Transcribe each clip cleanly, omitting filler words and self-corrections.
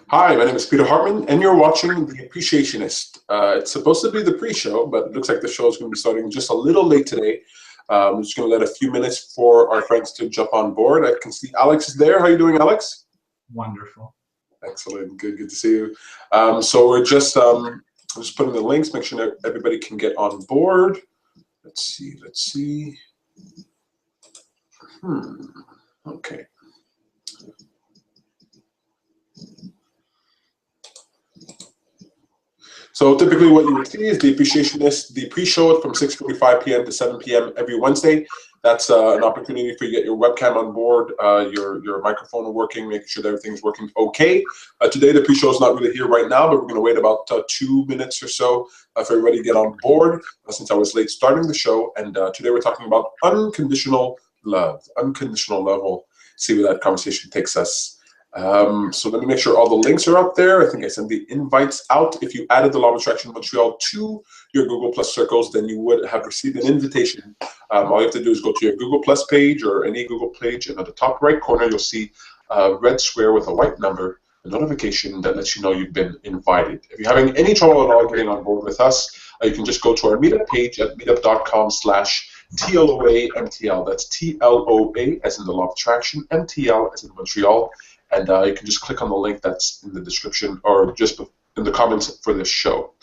Hi, my name is Peter Hartman, and you're watching The Appreciationist. It's supposed to be the pre-show, but it looks like the show is going to be starting just a little late today. I'm just going to let a few minutes for our friends to jump on board. I can see Alex is there. How are you doing, Alex? Wonderful. Excellent. Good to see you. So we're just putting the links, make sure that everybody can get on board. Let's see. Okay. So typically what you would see is The Appreciationist, the pre-show from 6:45 p.m. to 7 p.m. every Wednesday. That's an opportunity for you to get your webcam on board, your microphone working, making sure that everything's working okay. Today the pre-show is not really here right now, but we're going to wait about 2 minutes or so for everybody to get on board since I was late starting the show. And today we're talking about unconditional love. Unconditional love. We'll see where that conversation takes us. So let me make sure all the links are up there. I think I sent the invites out. If you added the Law of Attraction Montreal to your Google Plus circles, then you would have received an invitation. All you have to do is go to your Google Plus page or any Google page, and at the top right corner, you'll see a red square with a white number, a notification that lets you know you've been invited. If you're having any trouble at all getting on board with us, you can just go to our meetup page at meetup.com/TLOA-MTL. That's TLOA as in the Law of Attraction, MTL as in Montreal. And you can just click on the link that's in the description or just in the comments for this show.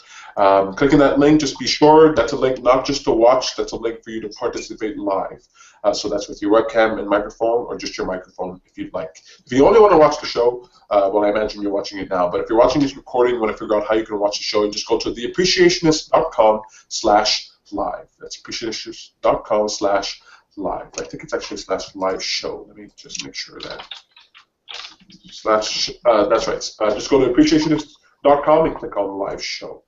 Clicking that link, just be sure that's a link not just to watch, that's a link for you to participate live. So that's with your webcam and microphone or just your microphone if you'd like. If you only want to watch the show, well, I imagine you're watching it now. But if you're watching this recording, you want to figure out how you can watch the show, just go to theappreciationist.com/live. That's appreciationist.com/live. I think it's actually /live show. Let me just make sure that. That's right. Just go to appreciationist.com and click on live show,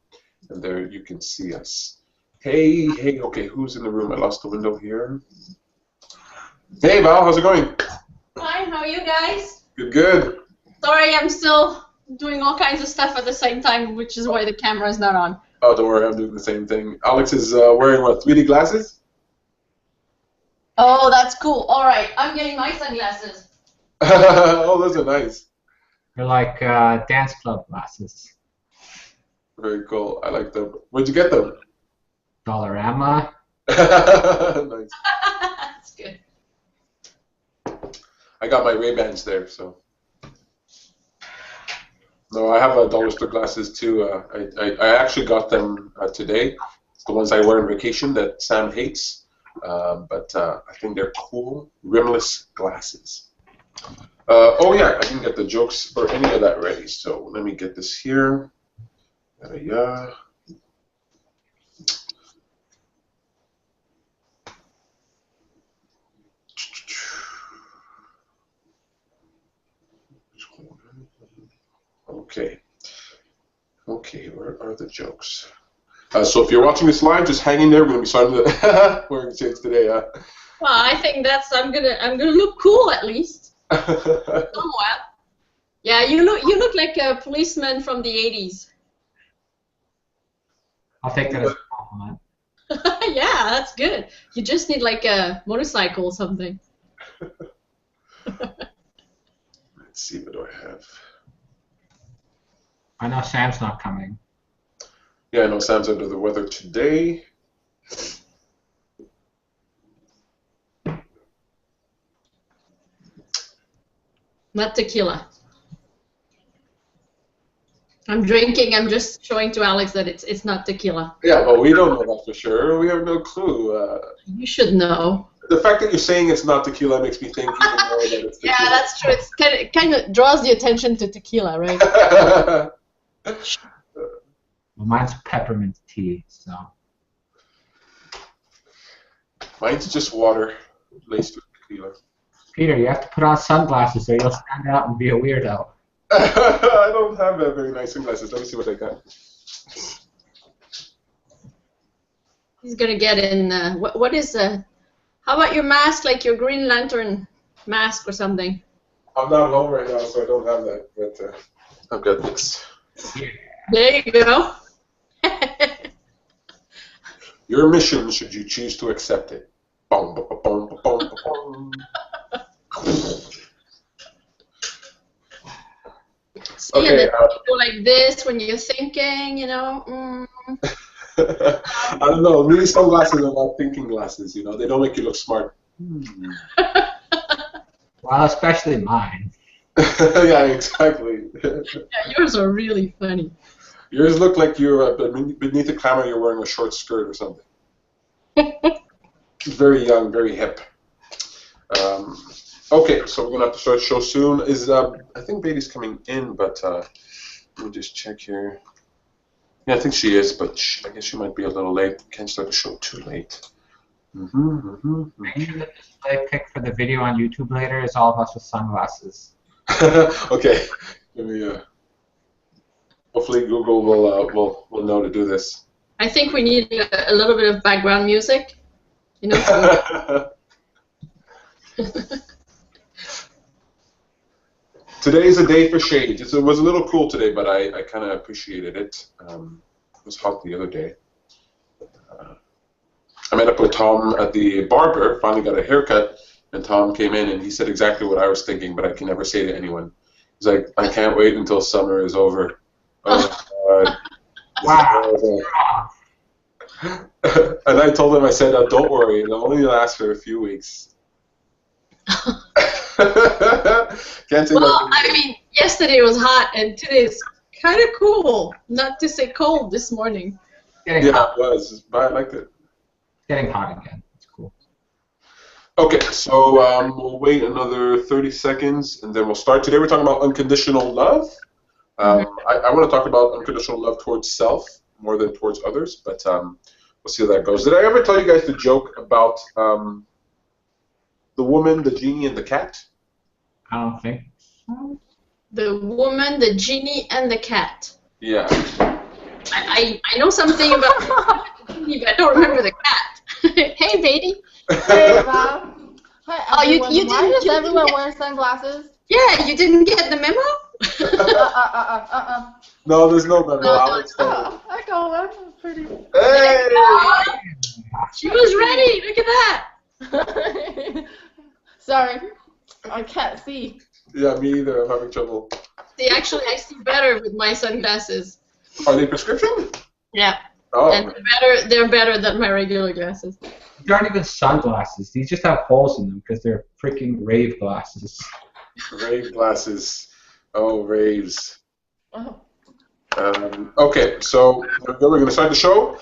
and there you can see us. Hey, okay, who's in the room? I lost the window here. Hey, Val, how's it going? Fine, how are you guys? Good. Sorry, I'm still doing all kinds of stuff at the same time, which is why the camera is not on. Oh, don't worry, I'm doing the same thing. Alex is wearing what, 3D glasses? Oh, that's cool. All right, I'm getting my sunglasses. Oh, those are nice. They're like dance club glasses. Very cool. I like them. Where'd you get them? Dollarama. Nice. That's good. I got my Ray-Bans there, so. No, I have dollar store glasses too. I actually got them today. It's the ones I wear on vacation that Sam hates, but I think they're cool, rimless glasses. Oh yeah, I didn't get the jokes or any of that ready, so let me get this here. Yeah. Okay, where are the jokes? So if you're watching this live, just hang in there. We're gonna be starting the wearing shades today. Well, I think I'm gonna look cool at least. Somewhat. Yeah, you look like a policeman from the 80s. I'll take that as a compliment. Yeah, that's good. You just need like a motorcycle or something. Let's see, what do I have? I know Sam's not coming. Yeah, I know Sam's under the weather today. Not tequila. I'm drinking. I'm just showing to Alex that it's not tequila. Yeah, well, we don't know that for sure. We have no clue. You should know. The fact that you're saying it's not tequila makes me think even more that it's tequila. Yeah, that's true. It's kind of draws the attention to tequila, right? Well, mine's peppermint tea, so. Mine's just water laced with tequila. Peter, you have to put on sunglasses so you'll stand out and be a weirdo. I don't have very nice sunglasses. Let me see what I got. He's gonna get in. What is how about your mask, like your Green Lantern mask or something? I'm not home right now, so I don't have that. But I've got this. Yeah. There you go. Your mission, should you choose to accept it. Boom, boom, boom, boom, boom, boom. See, Okay, and then you go like this when you're thinking, you know. I don't know. Maybe sunglasses are not thinking glasses. You know, they don't make you look smart. Well, especially mine. Yeah, exactly. Yeah, yours are really funny. Yours look like you're beneath the camera. You're wearing a short skirt or something. Very young, very hip. Okay, so we're gonna have to start the show soon. I think Beatty's coming in, but let me just check here. Yeah, I think she is, but I guess she might be a little late. Can't start the show too late. Make sure the display pic for the video on YouTube later is all of us with sunglasses. Okay, let me. Hopefully, Google will know to do this. I think we need a little bit of background music, you know. Today is a day for shades. It was a little cool today, but I kind of appreciated it. It was hot the other day. I met up with Tom at the barber, finally got a haircut, and Tom came in and he said exactly what I was thinking, but I can never say to anyone. He's like, I can't wait until summer is over. Oh, Wow. And I told him, I said, don't worry, it'll only last for a few weeks. Can't say Well, I mean, yesterday was hot, and today is kind of cool. Not to say cold this morning. Getting hot. It was, but I liked it. Getting hot again. It's cool. Okay, so we'll wait another 30 seconds, and then we'll start. Today we're talking about unconditional love. I want to talk about unconditional love towards self more than towards others, but we'll see how that goes. Did I ever tell you guys the joke about the woman, the genie, and the cat? I don't think so. The woman, the genie, and the cat. Yeah. I know something about the genie, but I don't remember the cat. Hey, Beatty. Hey, Bob. Hi, Oh, you everyone. Why didn't- does you everyone didn't wear sunglasses? Yeah, you didn't get the memo? No, there's no memo. No, Alex, I go, I'm pretty. hey! She was ready. Look at that. Sorry, I can't see. Yeah, me either. I'm having trouble. See, actually, I see better with my sunglasses. Are they prescription? Yeah, Oh. and they're better than my regular glasses. These aren't even sunglasses. These just have holes in them because they're freaking rave glasses. Rave glasses. Oh, raves. Oh. Okay, so we're going to start the show.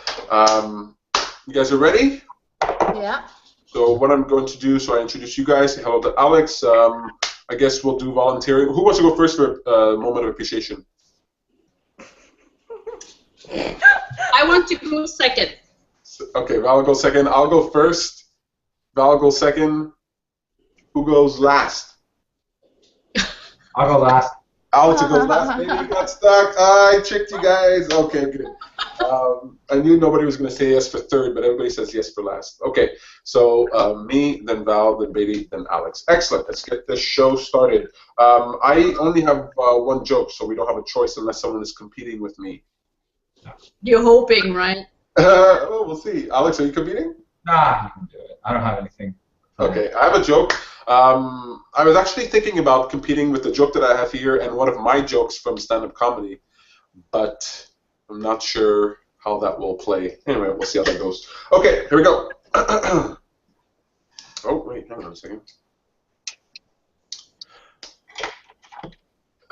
You guys are ready? Yeah. So what I'm going to do, so I introduce you guys. Say hello to Alex. I guess we'll do volunteering. Who wants to go first for a moment of appreciation? I want to go second. Okay, Val will go second. I'll go first. Val will go second. Who goes last? I'll go last. Alex goes last. Maybe you got stuck. I tricked you guys. Okay, good. I knew nobody was going to say yes for third, but everybody says yes for last. Okay, so me, then Val, then Beatty, then Alex. Excellent. Let's get this show started. I only have one joke, so we don't have a choice unless someone is competing with me. You're hoping, right? Well, we'll see. Alex, are you competing? Nah, you can do it. I don't have anything. Okay, I have a joke. I was actually thinking about competing with the joke that I have here and one of my jokes from stand-up comedy, but I'm not sure how that will play. Anyway, we'll see how that goes. Okay, here we go. Oh, wait, hang on a second.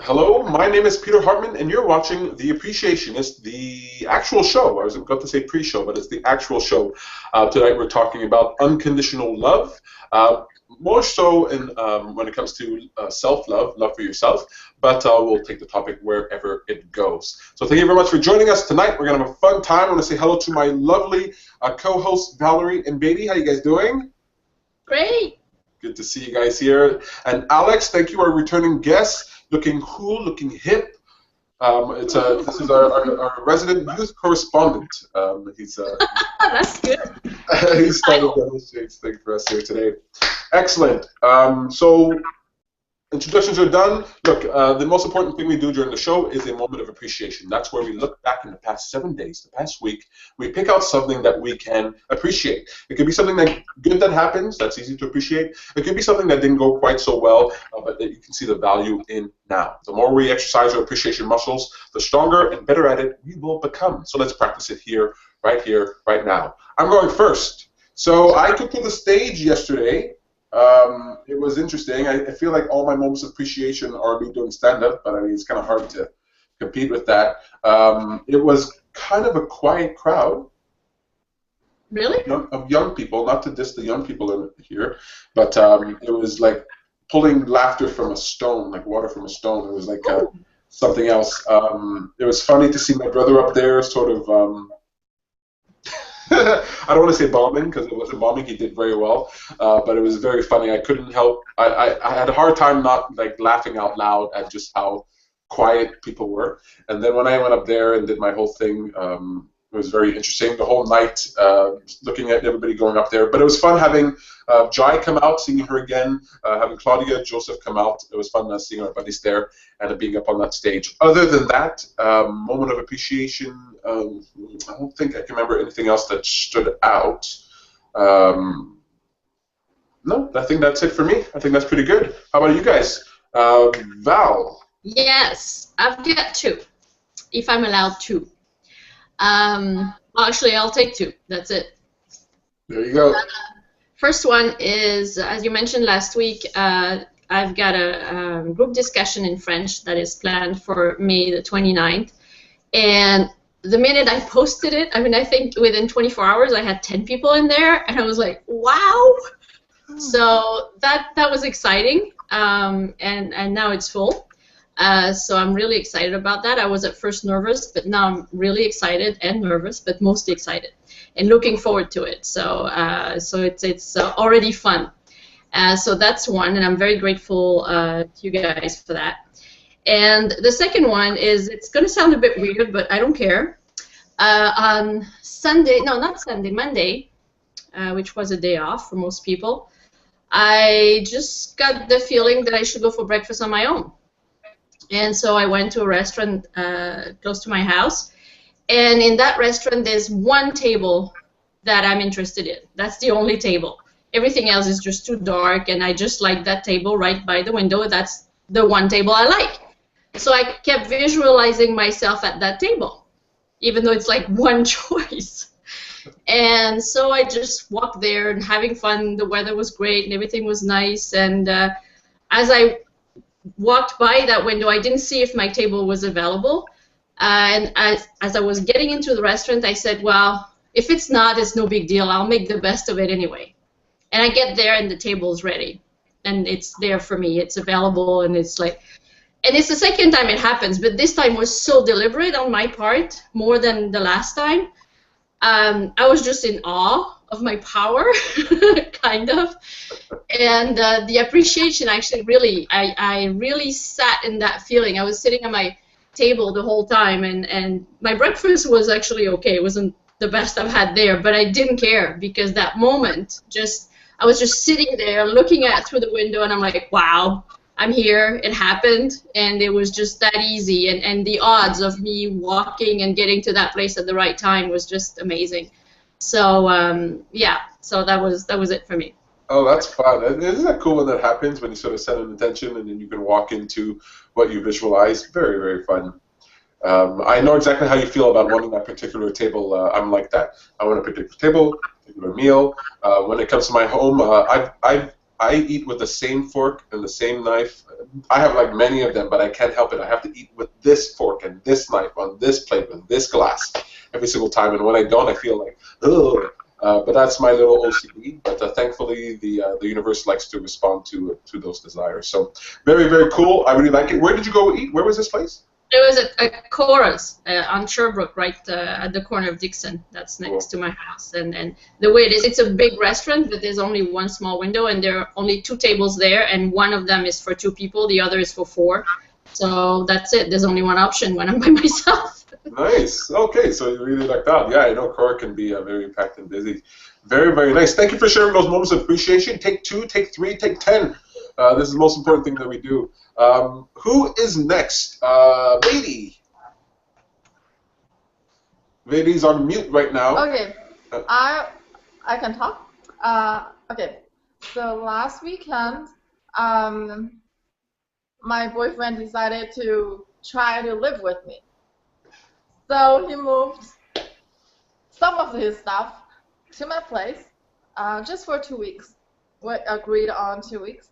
Hello, my name is Peter Hartman, and you're watching The Appreciationist, the actual show. I was about to say pre-show, but it's the actual show. Tonight we're talking about unconditional love, more so in, when it comes to self-love, love for yourself, but we'll take the topic wherever it goes. So thank you very much for joining us tonight. We're going to have a fun time. I want to say hello to my lovely co-hosts, Valerie and Beatty. How you guys doing? Great. Good to see you guys here. And Alex, thank you, our returning guest. Looking cool, looking hip. This is our resident youth correspondent. He's That's good. he started the whole Shades thing for us here today. Excellent. So introductions are done. Look, the most important thing we do during the show is a moment of appreciation. That's where we look back in the past 7 days, the past week. We pick out something that we can appreciate. It could be something that good that happens, that's easy to appreciate. It could be something that didn't go quite so well, but that you can see the value in now. The more we exercise our appreciation muscles, the stronger and better at it we will become. So let's practice it here, right now. I'm going first. So I took to the stage yesterday. It was interesting. I feel like all my moments of appreciation are me doing stand-up, but I mean, it's kind of hard to compete with that. It was kind of a quiet crowd. Really? Of young people, not to diss the young people in here, but it was like pulling laughter from a stone, like water from a stone. It was like something else. It was funny to see my brother up there sort of... I don't want to say bombing because it wasn't bombing. He did very well, but it was very funny. I couldn't help. I had a hard time not like laughing out loud at just how quiet people were. And then when I went up there and did my whole thing, it was very interesting. The whole night, looking at everybody going up there. But it was fun having Jai come out, seeing her again, having Claudia, Joseph come out. It was fun seeing our buddies there and being up on that stage. Other than that, moment of appreciation, I don't think I can remember anything else that stood out. No, I think that's it for me. I think that's pretty good. How about you guys? Val? Yes, I've got two, if I'm allowed two. Well, actually, I'll take two. That's it. There you go. First one is, as you mentioned last week, I've got a group discussion in French that is planned for May the 29th. And the minute I posted it, I mean, I think within 24 hours, I had 10 people in there. And I was like, wow. So that was exciting. And now it's full. So I'm really excited about that. I was at first nervous, but now I'm really excited and nervous, but mostly excited and looking forward to it. So it's already fun. So that's one, and I'm very grateful to you guys for that. And the second one is, it's going to sound a bit weird, but I don't care. On Sunday, no, not Sunday, Monday, which was a day off for most people, I just got the feeling that I should go for breakfast on my own. And so I went to a restaurant close to my house, and in that restaurant there's one table that I'm interested in. That's the only table. Everything else is just too dark, and I just like that table right by the window. That's the one table I like. So I kept visualizing myself at that table, even though it's like one choice. And so I just walked there and having fun. The weather was great and everything was nice. And as I walked by that window, I didn't see if my table was available. And as I was getting into the restaurant, I said, well, if it's not, it's no big deal. I'll make the best of it anyway. And I get there and the table's ready. And it's there for me. It's available, and it's like... And it's the second time it happens, but this time was so deliberate on my part, more than the last time. I was just in awe of my power, kind of. And the appreciation actually really, I really sat in that feeling. I was sitting at my table the whole time, and my breakfast was actually okay. It wasn't the best I've had there, but I didn't care, because that moment, I was just sitting there looking through the window, and I'm like, wow. I'm here, it happened, and it was just that easy, and the odds of me walking and getting to that place at the right time was just amazing. So, yeah, so that was it for me. Oh, that's fun. Isn't that cool when that happens, when you sort of set an intention and then you can walk into what you visualize? Very, very fun. I know exactly how you feel about wanting that particular table. I'm like that. I want a particular table, particular meal. When it comes to my home, I eat with the same fork and the same knife. I have like many of them, but I can't help it. I have to eat with this fork and this knife on this plate with this glass every single time. And when I don't, I feel like, ugh. But that's my little OCD. But thankfully, the universe likes to respond to those desires. So very, very cool. I really like it. Where did you go eat? Where was this place? It was at Cora's on Sherbrooke, right at the corner of Dixon. That's next to my house. And the way it is, it's a big restaurant, but there's only one small window, and there are only 2 tables there, and one of them is for 2 people, the other is for 4. So that's it. There's only one option when I'm by myself. Nice. Okay, so you really like that. Yeah, I know Cora can be very packed and busy. Very, very nice. Thank you for sharing those moments of appreciation. Take 2, take 3, take 10. This is the most important thing that we do. Who is next? Vedi. Vedi's on mute right now. Okay, I can talk. Okay, so last weekend, my boyfriend decided to try to live with me. So he moved some of his stuff to my place, just for 2 weeks. We agreed on 2 weeks,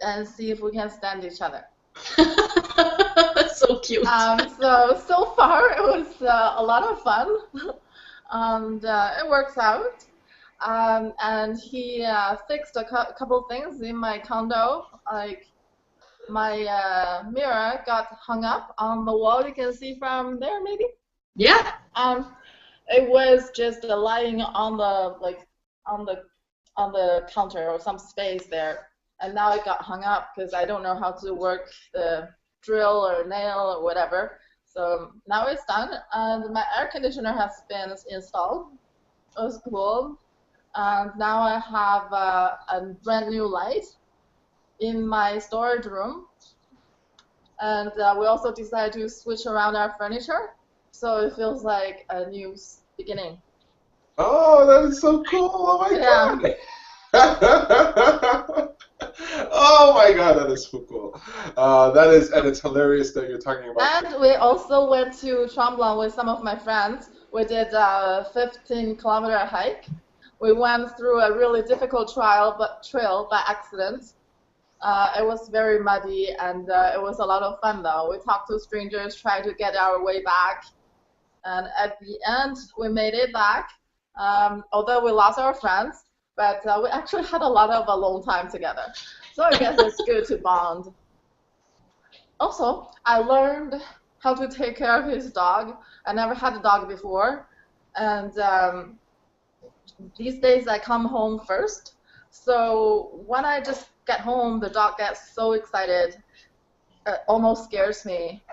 and see if we can stand each other. That's so cute. So far it was a lot of fun, and it works out. And he fixed a couple things in my condo, like my mirror got hung up on the wall. You can see from there, maybe. Yeah. It was just lying on the on the counter or some space there, and now it got hung up because I don't know how to work the drill or nail or whatever. So now it's done, and my air conditioner has been installed. It was cool. And now I have a brand new light in my storage room, and we also decided to switch around our furniture, so it feels like a new beginning. Oh, that is so cool! Oh my God! Oh my God, that is so cool. That is, and it's hilarious that you're talking about. And we also went to Tremblant with some of my friends. We did a 15-kilometer hike. We went through a really difficult trail by accident. It was very muddy, and it was a lot of fun though. We talked to strangers, tried to get our way back, and at the end we made it back. Although we lost our friends, but we actually had a lot of alone time together. So I guess it's good to bond. Also, I learned how to take care of his dog. I never had a dog before, and these days I come home first. So when I just get home, the dog gets so excited, it almost scares me.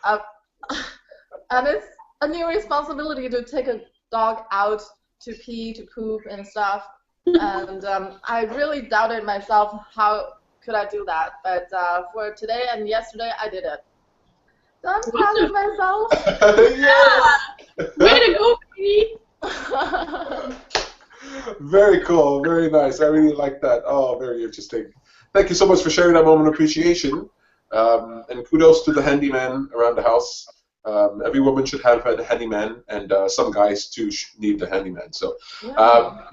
And it's a new responsibility to take a dog out to pee, to poop, and stuff. And I really doubted myself, how could I do that? But for today and yesterday, I did it. So I'm proud of myself. Yeah. Way to go, Katie. Very cool, very nice. I really like that. Oh, very interesting. Thank you so much for sharing that moment of appreciation. And kudos to the handyman around the house. Every woman should have a handyman, and some guys too need the handyman. So,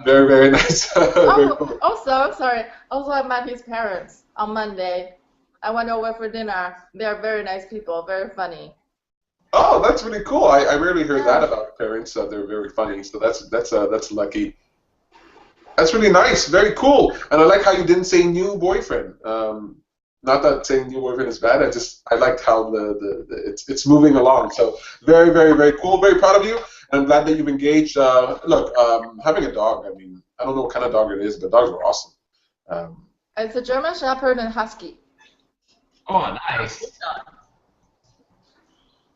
very, very nice. Very cool. Also, sorry. Also, I met his parents on Monday. I went over for dinner. They're very nice people, very funny. Oh, that's really cool. I rarely hear that about parents. They're very funny. So that's lucky. That's really nice. Very cool. And I like how you didn't say new boyfriend. Not that saying new boyfriend is bad. I liked how it's moving along. So very, very, very cool. Very proud of you. And I'm glad that you've engaged. Look, having a dog. I mean, I don't know what kind of dog it is, but dogs are awesome. It's a German Shepherd and Husky. Oh, nice.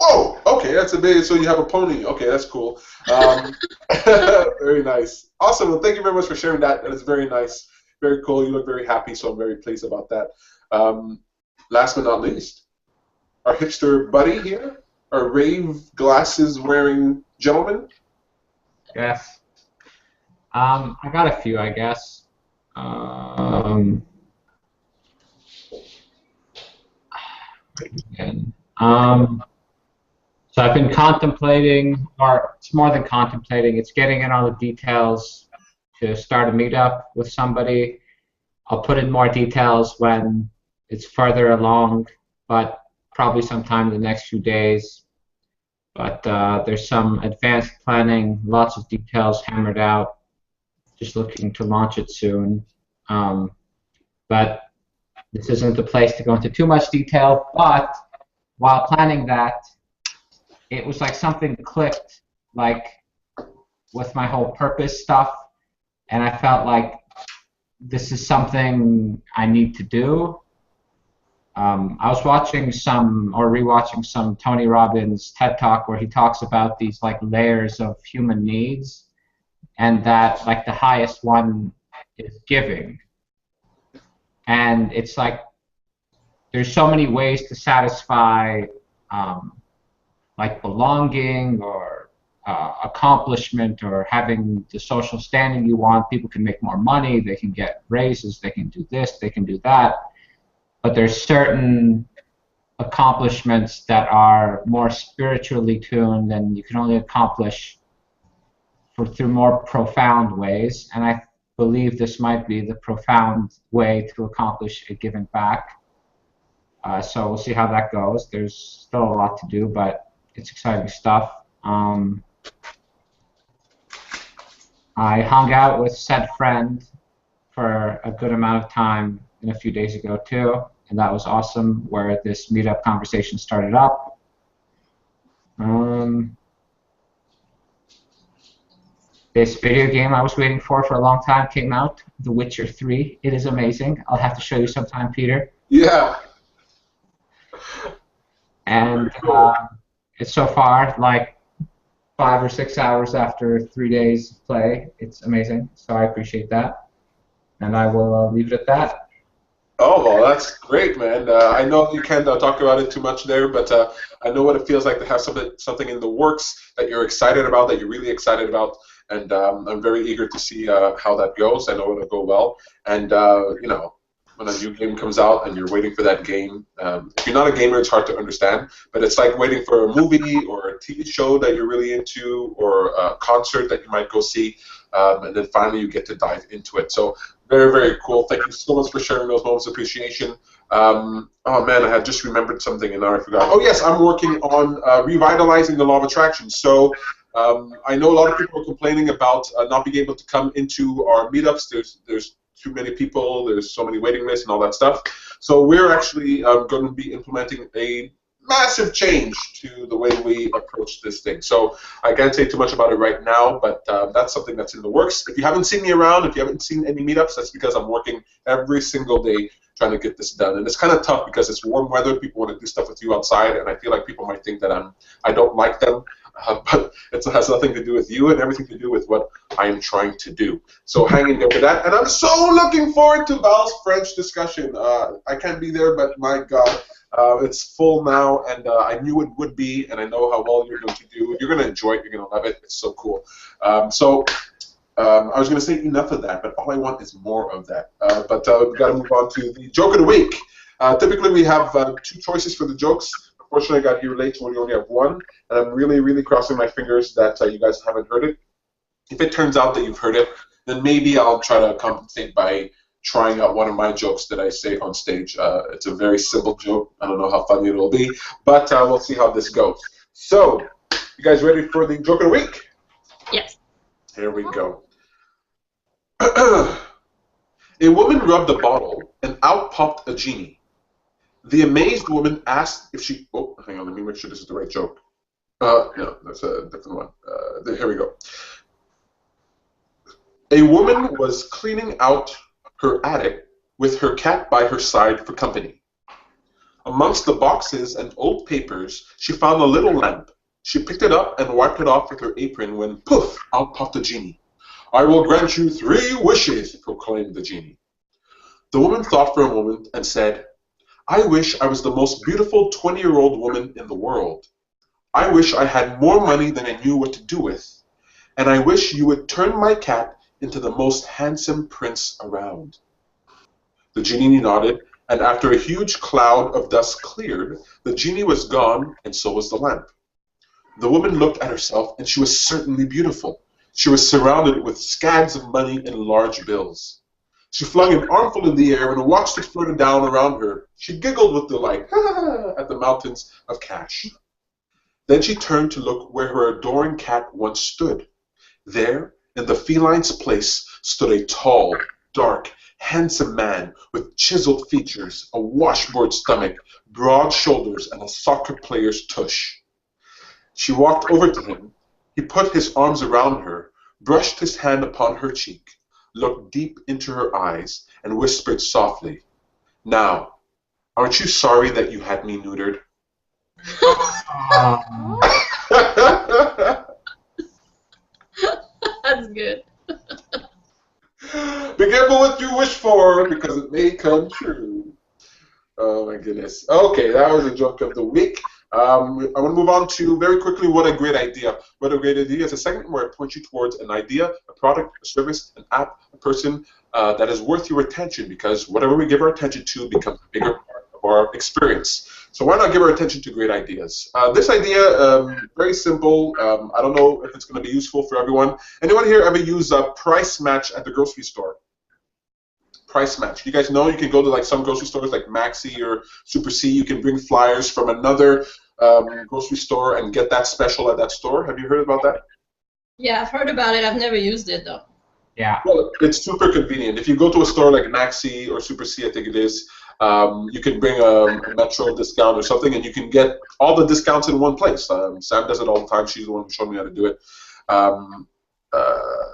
Oh, okay, that's a bit. So you have a pony. Okay, that's cool. Very nice. Awesome. Well, thank you very much for sharing that. That is very nice. Very cool. You look very happy, so I'm very pleased about that. Last but not least, our hipster buddy here, our rave glasses wearing gentleman. Yes. I got a few, I guess. So I've been contemplating, or it's more than contemplating, it's getting in all the details to start a meetup with somebody. I'll put in more details when it's further along, but probably sometime in the next few days. But there's some advanced planning, lots of details hammered out, just looking to launch it soon. But this isn't the place to go into too much detail, but while planning that, it was like something clicked, like with my whole purpose stuff, and I felt like this is something I need to do. I was watching rewatching some Tony Robbins TED Talk where he talks about these like layers of human needs, and that like the highest one is giving. And it's like there's so many ways to satisfy like belonging or accomplishment or having the social standing you want. People can make more money, they can get raises, they can do this, they can do that. But there's certain accomplishments that are more spiritually tuned and you can only accomplish through more profound ways. And I believe this might be the profound way to accomplish a giving back. So we'll see how that goes. There's still a lot to do, but it's exciting stuff. I hung out with said friend for a good amount of time a few days ago too, and that was awesome, where this meetup conversation started up. This video game I was waiting for a long time came out, The Witcher 3. It is amazing. I'll have to show you sometime, Peter. Yeah. And it's so far like 5 or 6 hours after 3 days of play. It's amazing, so I appreciate that. And I will leave it at that. Oh, well, that's great, man. I know you can't talk about it too much there, but I know what it feels like to have something in the works that you're excited about, that you're really excited about, and I'm very eager to see how that goes. I know it'll go well, and you know, when a new game comes out and you're waiting for that game, if you're not a gamer, it's hard to understand, but it's like waiting for a movie or a TV show that you're really into or a concert that you might go see, and then finally you get to dive into it. So very, very cool. Thank you so much for sharing those moments of appreciation. Oh, man, I had just remembered something and now I forgot. Oh, yes, I'm working on revitalizing the law of attraction. So I know a lot of people are complaining about not being able to come into our meetups. There's too many people, there's so many waiting lists and all that stuff. So we're actually going to be implementing a massive change to the way we approach this thing. So I can't say too much about it right now, but that's something that's in the works. If you haven't seen me around, if you haven't seen any meetups, that's because I'm working every single day trying to get this done. And it's kind of tough because it's warm weather, people want to do stuff with you outside, and I feel like people might think that I don't like them. But it has nothing to do with you and everything to do with what I am trying to do. So hang in there with that. And I'm so looking forward to Val's French discussion. I can't be there, but my God, it's full now, and I knew it would be, and I know how well you're going to do. You're going to enjoy it. You're going to love it. It's so cool. I was going to say enough of that, but all I want is more of that. But we've got to move on to the joke of the week. Typically, we have 2 choices for the jokes. Unfortunately, I got here late, so we only have 1, and I'm really, really crossing my fingers that you guys haven't heard it. If it turns out that you've heard it, then maybe I'll try to compensate by trying out one of my jokes that I say on stage. It's a very simple joke. I don't know how funny it will be, but we'll see how this goes. So, you guys ready for the joke of the week? Yes. Here we go. A woman rubbed a bottle, and out popped a genie. The amazed woman asked if she... Oh, hang on, let me make sure this is the right joke. No, that's a different one. Here we go. A woman was cleaning out her attic with her cat by her side for company. Amongst the boxes and old papers, she found a little lamp. She picked it up and wiped it off with her apron when, poof, out popped the genie. "I will grant you 3 wishes," proclaimed the genie. The woman thought for a moment and said, "I wish I was the most beautiful 20-year-old woman in the world. I wish I had more money than I knew what to do with. And I wish you would turn my cat into the most handsome prince around." The genie nodded, and after a huge cloud of dust cleared, the genie was gone, and so was the lamp. The woman looked at herself, and she was certainly beautiful. She was surrounded with scads of money and large bills. She flung an armful in the air and watched it flutter down around her. She giggled with delight at the mountains of cash. Then she turned to look where her adoring cat once stood. There, in the feline's place, stood a tall, dark, handsome man with chiseled features, a washboard stomach, broad shoulders, and a soccer player's tush. She walked over to him. He put his arms around her, brushed his hand upon her cheek, looked deep into her eyes, and whispered softly, "Now, aren't you sorry that you had me neutered?" That's good. Be careful what you wish for because it may come true. Oh my goodness. Okay, that was a joke of the week. I want to move on to very quickly what a great idea. What a great idea is a segment where I point you towards an idea, a product, a service, an app, a person that is worth your attention because whatever we give our attention to becomes a bigger part of our experience. So why not give our attention to great ideas? This idea, very simple. I don't know if it's going to be useful for everyone. Anyone here ever use a price match at the grocery store? Price match. You guys know you can go to like some grocery stores like Maxi or Super C. You can bring flyers from another grocery store and get that special at that store. Have you heard about that? Yeah, I've heard about it. I've never used it though. Yeah. Well, it's super convenient. If you go to a store like Maxi or Super C, I think it is, you can bring a Metro discount or something, and you can get all the discounts in one place. Sam does it all the time. She's the one who showed me how to do it.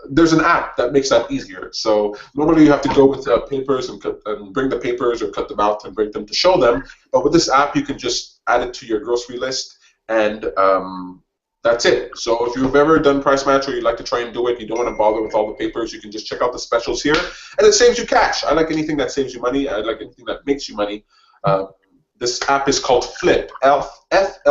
There's an app that makes that easier. So normally you have to go with papers and bring the papers or cut them out and bring them to show them. But with this app, you can just add it to your grocery list, and that's it. So if you've ever done price match or you'd like to try and do it, you don't want to bother with all the papers, you can just check out the specials here, and it saves you cash. I like anything that saves you money. I like anything that makes you money. This app is called Flip, F-L-I-P-P.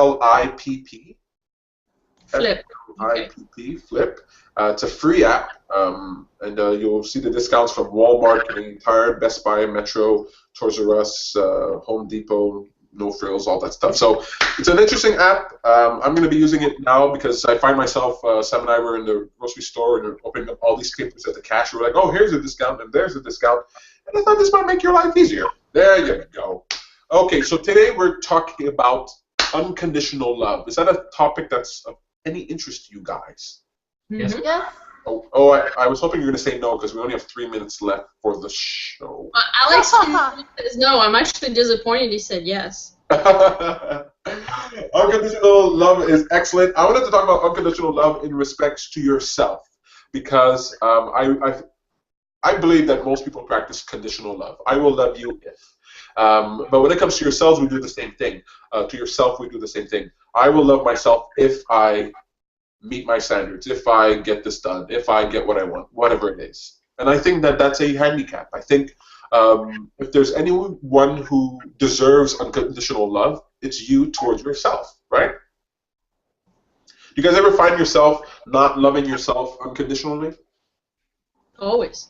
Flip. F-L-I-P-P, Flip. It's a free app, and you'll see the discounts from Walmart, Canadian Tire, Best Buy, Metro, Toys R Us, Home Depot, No Frills, all that stuff. So it's an interesting app. I'm going to be using it now because I find myself, Sam and I were in the grocery store and opening up all these papers at the cash. We're like, oh, here's a discount and there's a discount. And I thought this might make your life easier. There you go. Okay, so today we're talking about unconditional love. Is that a topic that's of any interest to you guys? Yes. Yes. Oh, I was hoping you were going to say no because we only have 3 minutes left for the show. Alex says no. I'm actually disappointed he said yes. Unconditional love is excellent. I wanted to talk about unconditional love in respects to yourself because I believe that most people practice conditional love. I will love you if. But when it comes to yourselves, we do the same thing. To yourself, we do the same thing. I will love myself if I meet my standards, if I get this done, if I get what I want, whatever it is. And I think that that's a handicap. I think if there's anyone who deserves unconditional love, it's you towards yourself, right? Do you guys ever find yourself not loving yourself unconditionally? Always.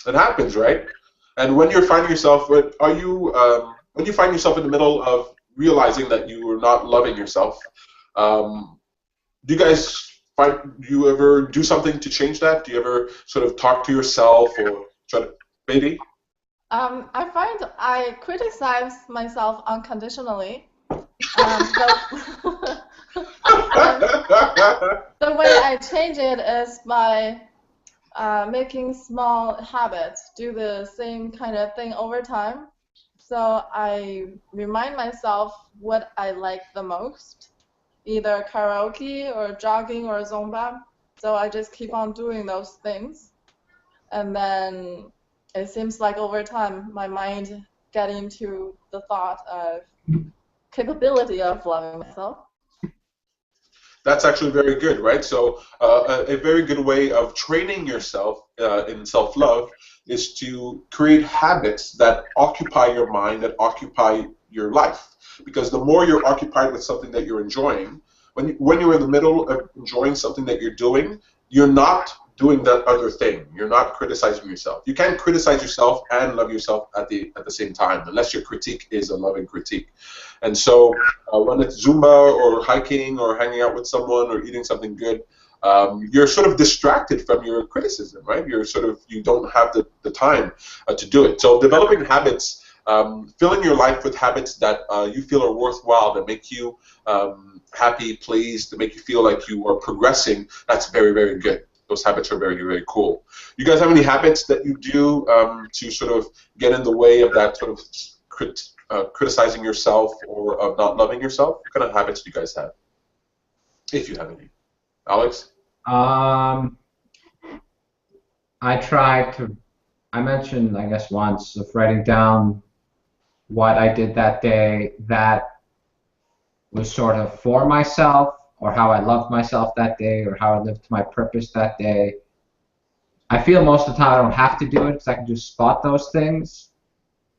It happens, right? And when you're finding yourself, when you find yourself in the middle of realizing that you are not loving yourself, do you ever do something to change that? Do you ever sort of talk to yourself or try to, maybe? I find I criticize myself unconditionally. The way I change it is by making small habits, do the same kind of thing over time. So I remind myself what I like the most, either karaoke or jogging or Zumba. So I just keep on doing those things. And then it seems like over time my mind getting into the thought of capability of loving myself. That's actually very good, right? So a very good way of training yourself in self-love is to create habits that occupy your mind, that occupy your life. Because the more you're occupied with something that you're enjoying, when you're in the middle of enjoying something that you're doing, you're not doing that other thing. You're not criticizing yourself. You can't criticize yourself and love yourself at the same time, unless your critique is a loving critique. And so when it's Zumba or hiking or hanging out with someone or eating something good, you're sort of distracted from your criticism, right? You don't have the time to do it. So developing habits, filling your life with habits that you feel are worthwhile, that make you happy, pleased, to make you feel like you are progressing, that's very, very good. Those habits are very, very cool. You guys have any habits that you do to sort of get in the way of that sort of criticizing yourself or of not loving yourself? What kind of habits do you guys have? If you have any. Alex? I mentioned, I guess, once of writing down what I did that day that was sort of for myself, or how I loved myself that day, or how I lived to my purpose that day. I feel most of the time I don't have to do it because I can just spot those things.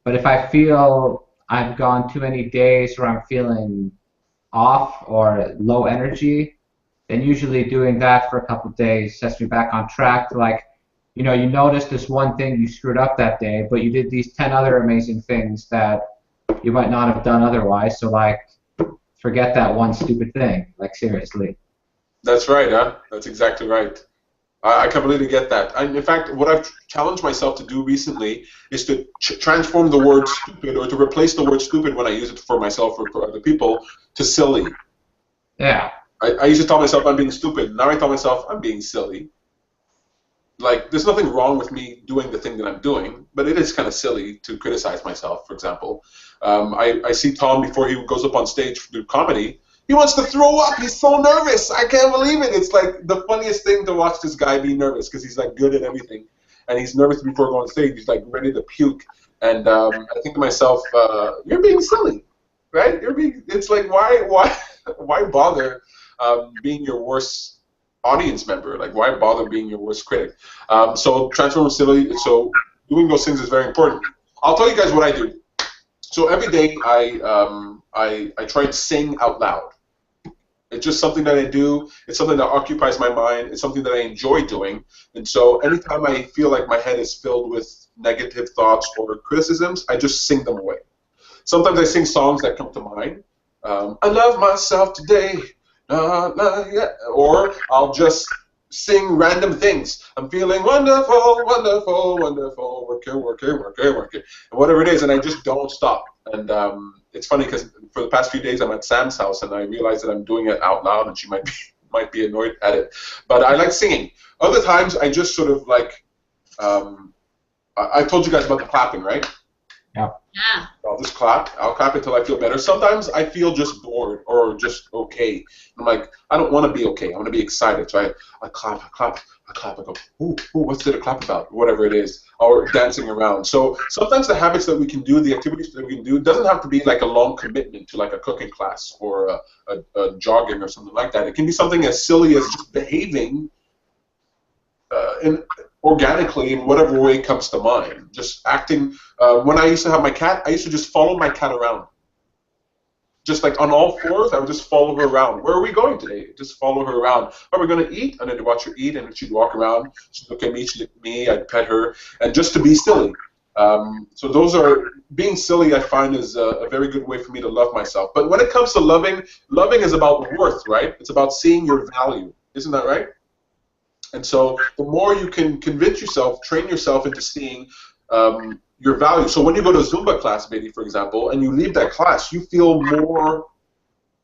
But if I feel I've gone too many days where I'm feeling off or low energy, then usually doing that for a couple of days sets me back on track to like, you know, you noticed this one thing you screwed up that day, but you did these 10 other amazing things that you might not have done otherwise. So like, forget that one stupid thing. Like seriously. That's right, huh? That's exactly right. I completely get that. In fact, what I've challenged myself to do recently is to transform the word stupid, or to replace the word stupid when I use it for myself or for other people, to silly. Yeah. I used to tell myself I'm being stupid. Now I tell myself I'm being silly. Like, there's nothing wrong with me doing the thing that I'm doing, but it is kind of silly to criticize myself, for example. I see Tom before he goes up on stage to do comedy. He wants to throw up. He's so nervous. I can't believe it. It's like the funniest thing to watch this guy be nervous because he's like good at everything. And he's nervous before going on stage. He's like ready to puke. And I think to myself, you're being silly, right? It's like, why bother being your worst audience member? Like, why bother being your worst critic? So transform silly. So doing those things is very important. I'll tell you guys what I do. So every day I try to sing out loud. It's just something that I do. It's something that occupies my mind. It's something that I enjoy doing. And so anytime I feel like my head is filled with negative thoughts or criticisms, I just sing them away. Sometimes I sing songs that come to mind. I love myself today. Yeah. Or I'll just sing random things. I'm feeling wonderful, wonderful, wonderful, working, working, working, working, and whatever it is, and I just don't stop. And it's funny because for the past few days I'm at Sam's house, and I realize that I'm doing it out loud, and she might be annoyed at it. But I like singing. Other times I just sort of like, I told you guys about the clapping, right? Yeah. Yeah. I'll just clap. I'll clap until I feel better. Sometimes I feel just bored or just okay. I'm like, I don't want to be okay. I want to be excited. So I clap, I clap, I clap. I go, ooh, what's there to clap about? Whatever it is. Or dancing around. So sometimes the habits that we can do, the activities that we can do, doesn't have to be like a long commitment to like a cooking class or a jogging or something like that. It can be something as silly as just behaving organically in whatever way comes to mind. Just acting. When I used to have my cat, I used to just follow my cat around. Just like on all fours, I would just follow her around. Where are we going today? Just follow her around. Are we going to eat? And then to watch her eat, and then she'd walk around. She'd look at me, she'd look at me, I'd pet her, and just to be silly. So those are, being silly I find is a very good way for me to love myself. But when it comes to loving is about worth, right? It's about seeing your value. Isn't that right? And so the more you can convince yourself, train yourself into seeing your value. So when you go to a Zumba class, maybe, for example, and you leave that class, you feel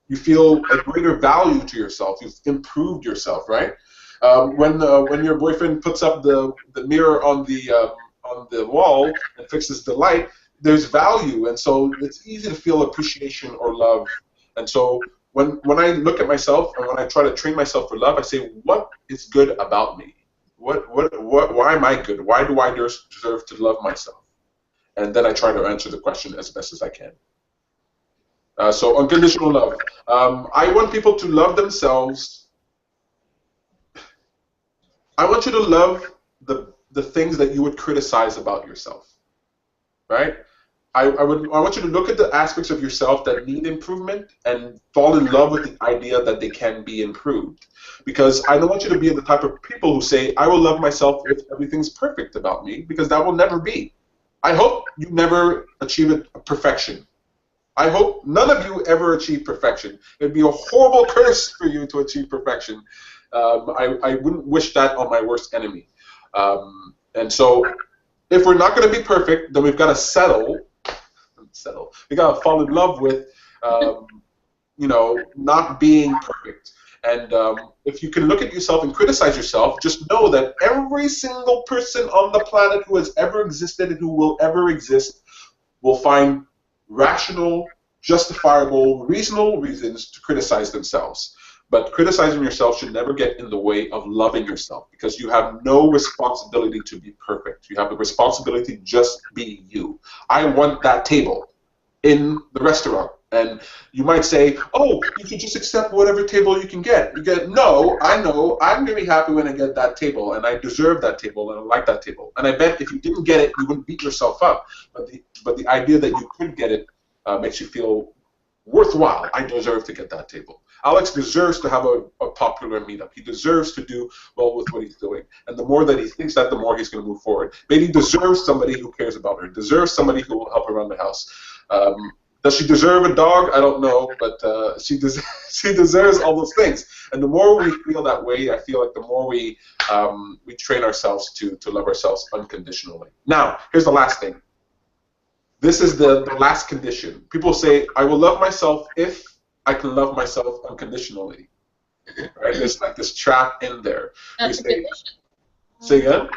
a greater value to yourself. You've improved yourself, right? When your boyfriend puts up the mirror on the wall and fixes the light, there's value, and so it's easy to feel appreciation or love. And so when I look at myself and when I try to train myself for love, I say, what is good about me? Why am I good? Why do I deserve to love myself? And then I try to answer the question as best as I can. So unconditional love. I want people to love themselves. I want you to love the things that you would criticize about yourself, right? I want you to look at the aspects of yourself that need improvement and fall in love with the idea that they can be improved. Because I don't want you to be the type of people who say, I will love myself if everything's perfect about me, because that will never be. I hope you never achieve perfection. I hope none of you ever achieve perfection. It would be a horrible curse for you to achieve perfection. I wouldn't wish that on my worst enemy. And so if we're not going to be perfect, then we've got to settle. We got to fall in love with, not being perfect. And if you can look at yourself and criticize yourself, just know that every single person on the planet who has ever existed and who will ever exist will find rational, justifiable, reasonable reasons to criticize themselves. But criticizing yourself should never get in the way of loving yourself, because you have no responsibility to be perfect. You have the responsibility to just be you. I want that table in the restaurant. And you might say, oh, you should just accept whatever table you can get. You get, no, I know, I'm going to be happy when I get that table, and I deserve that table, and I like that table. And I bet if you didn't get it, you wouldn't beat yourself up. But the idea that you could get it makes you feel worthwhile. I deserve to get that table. Alex deserves to have a popular meetup. He deserves to do well with what he's doing. And the more that he thinks that, the more he's going to move forward. Maybe he deserves somebody who cares about her, deserves somebody who will help around the house. Does she deserve a dog? I don't know, but she deserves all those things. And the more we feel that way, I feel like the more we train ourselves to love ourselves unconditionally. Now, here's the last thing. This is the last condition. People say, I will love myself if I can love myself unconditionally. Right? There's like this trap in there. That's a condition. Say again?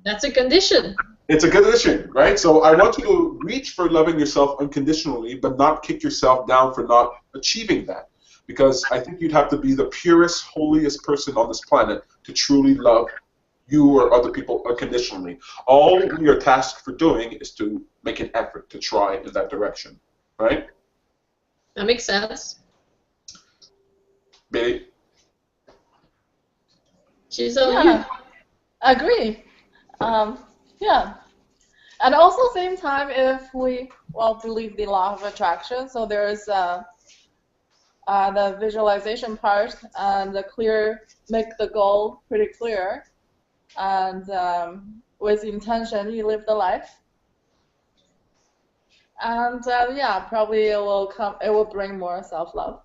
That's a condition. It's a condition, right? So I want you to reach for loving yourself unconditionally, but not kick yourself down for not achieving that. Because I think you'd have to be the purest, holiest person on this planet to truly love you or other people unconditionally. All we are tasked for doing is to make an effort to try in that direction, right? That makes sense. Baby? She's on Yeah, agree. Yeah. And also, same time, if we, believe the law of attraction, so there's the visualization part and make the goal pretty clear, and with intention, you live the life. And yeah, probably it will bring more self-love.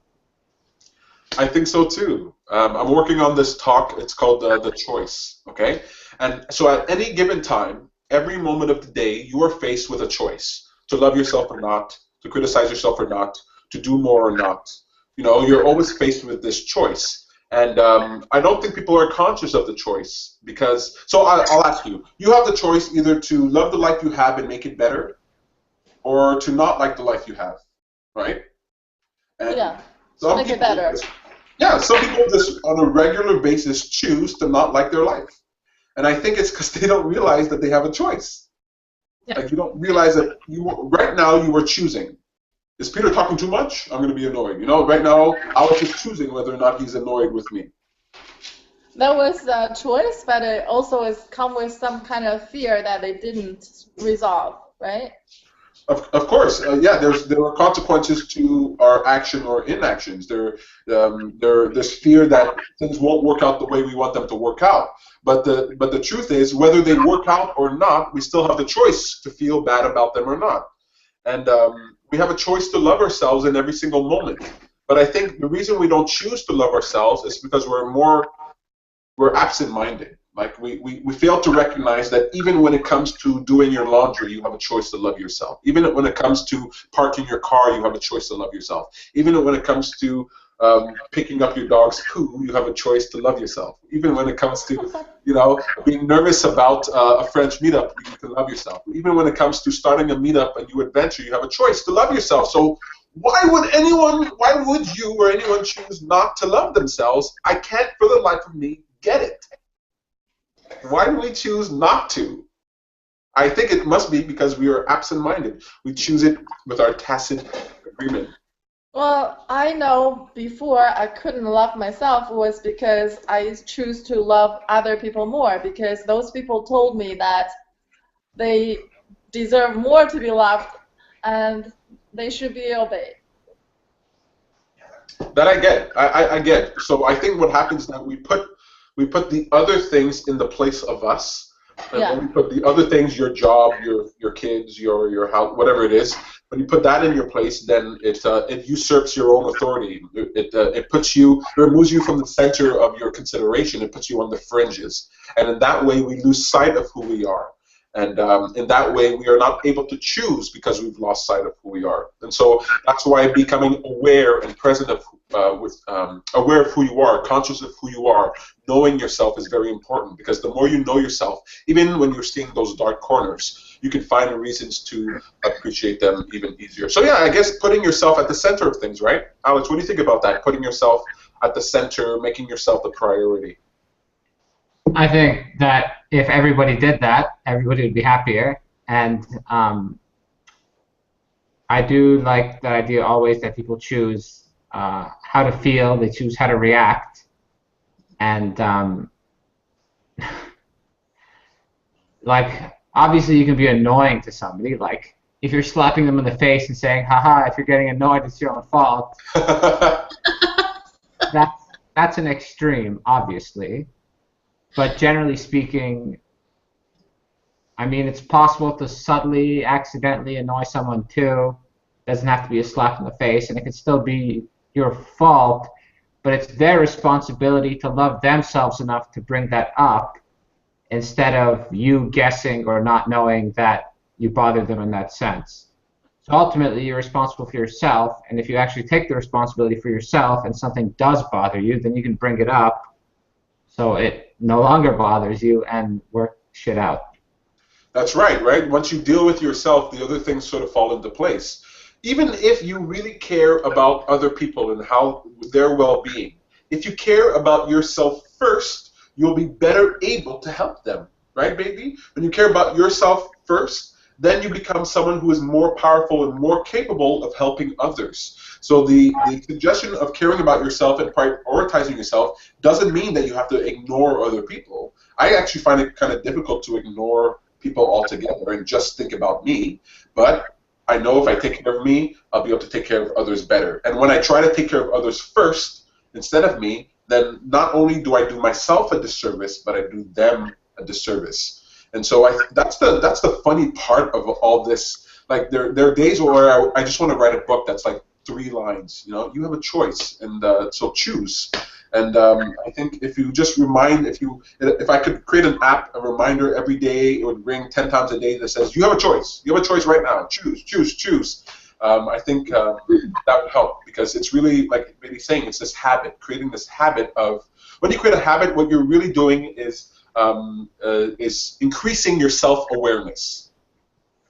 I think so too. I'm working on this talk. It's called The Choice, okay? And so at any given time, every moment of the day, you are faced with a choice to love yourself or not, to criticize yourself or not, to do more or not. You know, you're always faced with this choice. And I don't think people are conscious of the choice because, so I'll ask you, you have the choice either to love the life you have and make it better or to not like the life you have, right? And yeah, some make it people better. Yeah, some people just on a regular basis choose to not like their life. And I think it's because they don't realize that they have a choice. Yeah. Like you don't realize that right now you are choosing. Is Peter talking too much? I'm going to be annoyed. You know, right now Alex is choosing whether or not he's annoyed with me. That was a choice, but it also is come with some kind of fear that they didn't resolve, right? Of course, yeah. There are consequences to our action or inactions. There's fear that things won't work out the way we want them to work out. But the truth is, whether they work out or not, we still have the choice to feel bad about them or not. And we have a choice to love ourselves in every single moment. But I think the reason we don't choose to love ourselves is because we're absent-minded. Like we fail to recognize that even when it comes to doing your laundry, you have a choice to love yourself. Even when it comes to parking your car, you have a choice to love yourself. Even when it comes to picking up your dog's poo, you have a choice to love yourself. Even when it comes to, you know, being nervous about a French meetup, you can love yourself. Even when it comes to starting a meetup, a new adventure, you have a choice to love yourself. So why would you or anyone choose not to love themselves? I can't for the life of me get it. Why do we choose not to? I think it must be because we are absent-minded. We choose it with our tacit agreement. Well, I know before I couldn't love myself was because I choose to love other people more because those people told me that they deserve more to be loved and they should be obeyed. That I get. I get. So I think what happens is that we put the other things in the place of us. And when we put the other things, your job, your kids, your house, whatever it is, when you put that in your place, then it usurps your own authority. It removes you from the center of your consideration. It puts you on the fringes, and in that way, we lose sight of who we are. And in that way, we are not able to choose because we've lost sight of who we are. And so that's why becoming aware and present of, aware of who you are, conscious of who you are, knowing yourself is very important because the more you know yourself, even when you're seeing those dark corners, you can find reasons to appreciate them even easier. So yeah, I guess putting yourself at the center of things, right? Alex, what do you think about that? Putting yourself at the center, making yourself the priority. I think that if everybody did that, everybody would be happier. And I I do like the idea always that people choose how to feel, they choose how to react, and like obviously you can be annoying to somebody, like if you're slapping them in the face and saying, haha, if you're getting annoyed, it's your own fault. That's an extreme, obviously. But generally speaking, I mean, it's possible to subtly, accidentally annoy someone too. Doesn't have to be a slap in the face, and it can still be your fault, but it's their responsibility to love themselves enough to bring that up instead of you guessing or not knowing that you bothered them in that sense. So ultimately, you're responsible for yourself, and if you actually take the responsibility for yourself and something does bother you, then you can bring it up so it no longer bothers you and work shit out. That's right? Once you deal with yourself, the other things sort of fall into place. Even if you really care about other people and how their well-being, if you care about yourself first, you'll be better able to help them, right, baby? When you care about yourself first, then you become someone who is more powerful and more capable of helping others. So the suggestion of caring about yourself and prioritizing yourself doesn't mean that you have to ignore other people. I actually find it kind of difficult to ignore people altogether and just think about me, but I know if I take care of me, I'll be able to take care of others better. And when I try to take care of others first instead of me, then not only do I do myself a disservice, but I do them a disservice. And so that's the funny part of all this. Like there are days where I just want to write a book that's like 3 lines. You know, you have a choice, and so choose. And I think if you just remind, if I could create an app, a reminder every day, it would ring 10 times a day that says you have a choice. You have a choice right now. Choose, choose, choose. I think that would help, because it's really, like Bailey's saying, it's this habit, creating this habit of, when you create a habit, what you're really doing is increasing your self-awareness,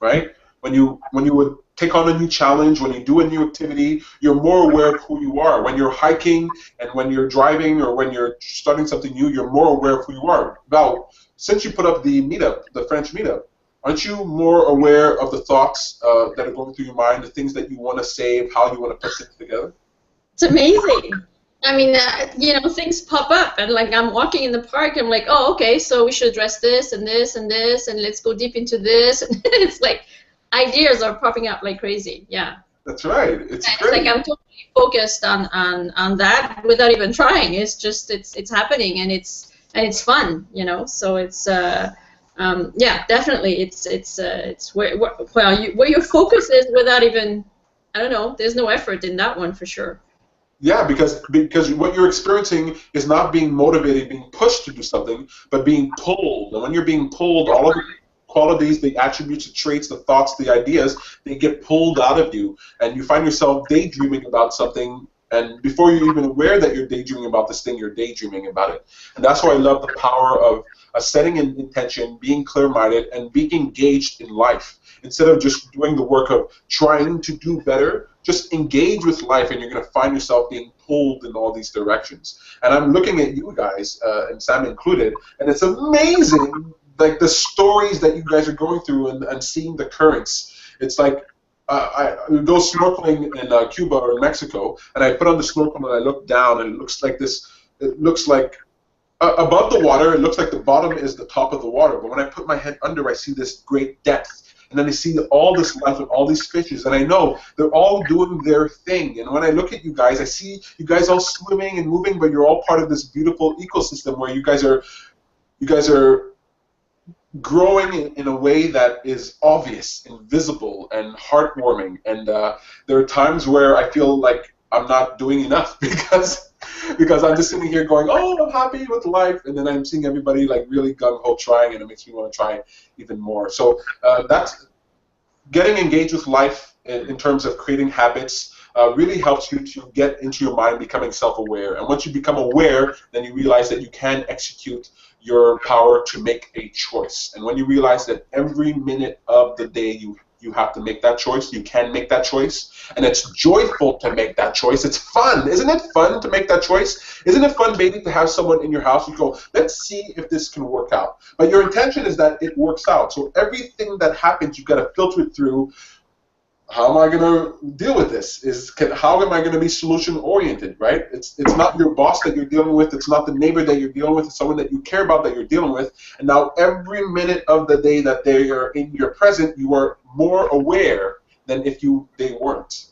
right? When you would take on a new challenge, when you do a new activity, you're more aware of who you are. When you're hiking and when you're driving or when you're starting something new, you're more aware of who you are. Now, since you put up the meetup, the French meetup, aren't you more aware of the thoughts that are going through your mind, the things that you want to save, how you want to put things together? It's amazing. I mean, you know, things pop up, and like I'm walking in the park, I'm like, oh, okay, so we should address this and this and this, and let's go deep into this. And it's like ideas are popping up like crazy. Yeah. That's right. It's like I'm totally focused on that without even trying. It's just it's happening, and it's fun, you know. So it's yeah, definitely it's where your focus is without even, I don't know. There's no effort in that one for sure. Yeah, because what you're experiencing is not being motivated, being pushed to do something, but being pulled. And when you're being pulled, all of the qualities, the attributes, the traits, the thoughts, the ideas, they get pulled out of you, and you find yourself daydreaming about something, and before you're even aware that you're daydreaming about this thing, you're daydreaming about it. And that's why I love the power of setting an intention, being clear-minded, and being engaged in life. Instead of just doing the work of trying to do better, just engage with life, and you're going to find yourself being pulled in all these directions. And I'm looking at you guys, and Sam included, and it's amazing, like the stories that you guys are going through and seeing the currents. It's like I go snorkeling in Cuba or in Mexico, and I put on the snorkel and I look down, and it looks like this. It looks like above the water, it looks like the bottom is the top of the water. But when I put my head under, I see this great depth. And then I see all this life and all these fishes, and I know they're all doing their thing. And when I look at you guys, I see you guys all swimming and moving, but you're all part of this beautiful ecosystem where you guys are growing in a way that is obvious and visible and heartwarming. And there are times where I feel like I'm not doing enough because I'm just sitting here going, oh, I'm happy with life, and then I'm seeing everybody like really gung-ho trying, and it makes me want to try even more. So that's getting engaged with life in terms of creating habits really helps you to get into your mind becoming self-aware. And once you become aware, then you realize that you can execute your power to make a choice. And when you realize that every minute of the day you have to make that choice, you can make that choice, and it's joyful to make that choice. It's fun. Isn't it fun to make that choice? Isn't it fun, baby, to have someone in your house, you go, let's see if this can work out. But your intention is that it works out. So everything that happens, you've got to filter it through, how am I going to deal with this? How am I going to be solution oriented, right? It's not your boss that you're dealing with. It's not the neighbor that you're dealing with. It's someone that you care about that you're dealing with. And now every minute of the day that they are in your present, you are more aware than if they weren't.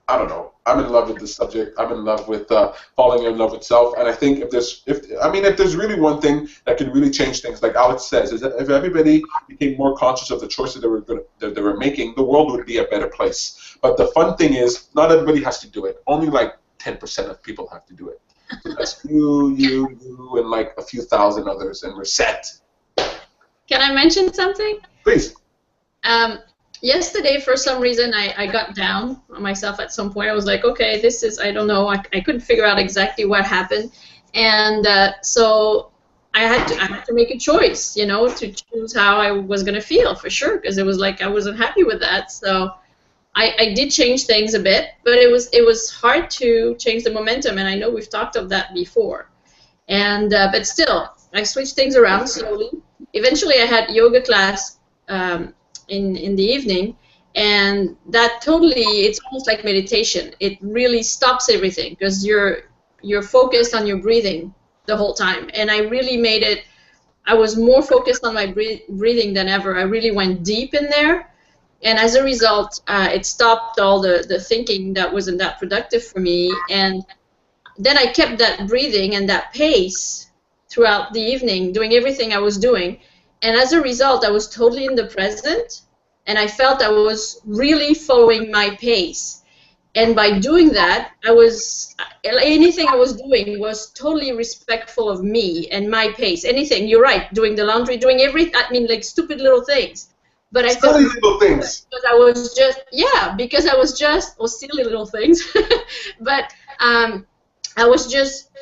I don't know. I'm in love with this subject. I'm in love with falling in love with self. And I think if there's really one thing that could really change things, like Alex says, is that if everybody became more conscious of the choices that they were making, the world would be a better place. But the fun thing is, not everybody has to do it. Only like 10% of people have to do it. So that's you, and like a few thousand others, and we're set. Can I mention something? Please. Yesterday, for some reason, I got down on myself at some point. I was like, okay, this is, I don't know, I couldn't figure out exactly what happened. And so I had to make a choice, you know, to choose how I was going to feel, for sure, because it was like I wasn't happy with that. So I did change things a bit, but it was hard to change the momentum, and I know we've talked of that before. And but still, I switched things around slowly. Eventually, I had yoga class in the evening, and that totally, it's almost like meditation. It really stops everything because you're focused on your breathing the whole time, and I really made it, I was more focused on my breathing than ever. I really went deep in there, and as a result, it stopped all the thinking that wasn't that productive for me, and then I kept that breathing and that pace throughout the evening, doing everything I was doing. And as a result, I was totally in the present, and I felt I was really following my pace. And by doing that, anything I was doing was totally respectful of me and my pace. Anything, you're right, doing the laundry, doing everything, I mean, like stupid little things. But I felt little things. Because I was just, well, silly little things. But